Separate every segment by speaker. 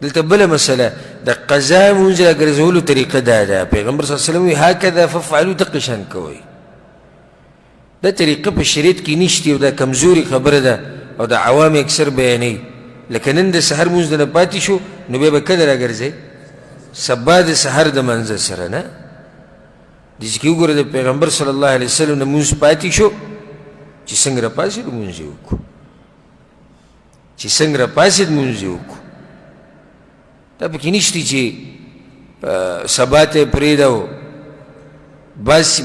Speaker 1: دلته بله مسله د قضا مونځ راګرځولو طریقه دا ده پیغمبر صلی الله علیه وسلم وایي هکذا فافعلوا دقه شان کوئ دا طریقه په شریعت کې نشته او دا کمزوري خبره ده او د عوام اکثر بیانوي لکه نن د سحر مونځ نه پاتې شو نو بیا به کله راګرځئ سبا د سحر د منځه سره نه داسې کې وګوره د پیغمبر صلی الله علیه وسلم نه مونځ پاتې شو چې څنګه راپاڅېد مونځ یې وکړو چې څنګه راپاڅېد مونځ یې وکړو دا پکې نشته چې سبا ته یې پرېږده و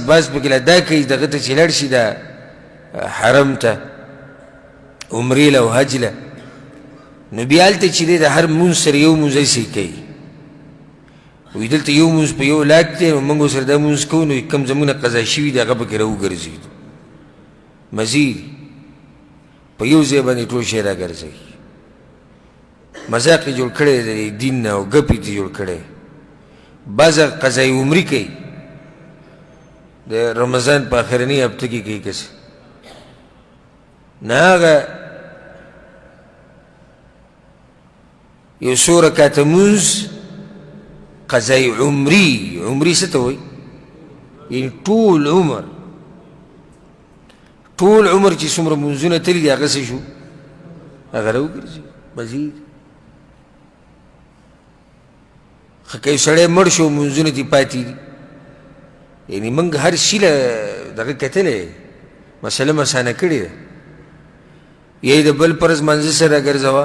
Speaker 1: بعض پکې لا دا کوي دغه ته چې لاړ شي دا حرم ته عمرې له او حج له نو بیا هلته چې دی د هر مونځ سره یو مونځ هسې کوي وایي دلته یو مونځ په یو لاک دی موږ ورسره دا مونځ کوو نو کوم زمونه قضا شوي دي هغه پکې راوګرځېدو مزید په یو ځای باندې ټول شی راګرځوي مذاق یې جوړ کړی د دین نه او ګپ یې جوړ کړی بعضه قضای عمري کوي د رمضان په آخرنۍ هفته کې کوي کسې نه هغه یو څو رکاته مونځ قضای عمري عمري څه ته وایي یعنې ټول عمر چې څومره مونځونه تللي دي هغه څه شو هغه راوګرځي مزید ښه که یو سړی مړ شو مونځونه دې پاتې دي یعنې موږ هر شي له دغه کتلی مسله مسانه کړې ده یا یې د بل فرض منځه سره راګرځوه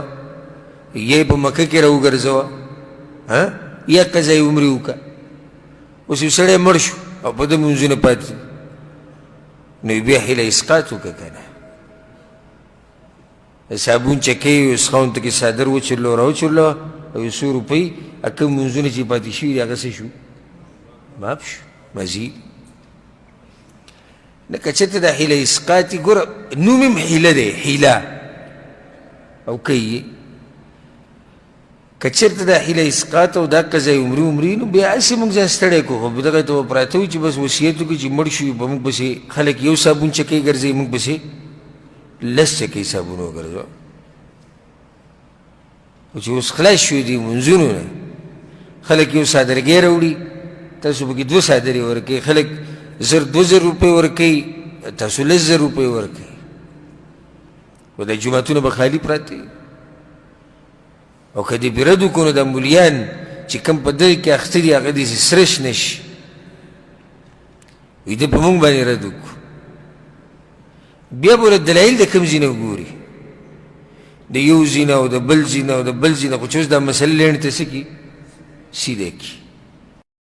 Speaker 1: یا یې په مکه کې راوګرځوه یا قضای عمري وکړه اوس یو سړی مړ شو او په ده مونځونه پاتې نو بیا هیله اسقاط وکړه که نه صابون چکې اسخاون ته کې څادر وچرلو راوچرلوه او یو څو روپۍ کوم مونځونه چې پاتې شوي دي هغه څه شو معاف شو مزید نه که چېرته دا هیله اسقاط یې ګوره نوم هم هیله دی هیله او کوي که چېرته دا هیله اسقاط او دا قضای عمري نو بیا هسې موږ ځان ستړی کړو خو دغه ته به پراته وي چې بس وصیت وکړي چې مړ شو به موږ پسې خلک یو صابون چکۍ ګرځوي موږ پسې لس چکۍ صابون وګرځوه خو چې اوس خلاص شوي دي مونځونو نه خلک یو څادرګۍ راوړي تاسو پکې دوه څادرې ورکوئ خلک 2000 روپۍ ورکوي تاسو 10000 روپۍ ورکوئ خو دا جوماتونه به خالي پراته وي او که دې پرې رد وکړو نو دا مولیان چې کوم په دغې کې اخته دي هغه داسې سره شنه شي وایي ده په موږ باندې رد وکړو بیا به ورته دلایل د کوم ځای نه وګوري د یو ځای نه او د بل ځای نه او د بل ځای نه خو چې اوس دا مسله لینډ ته څه کړي سیده کړي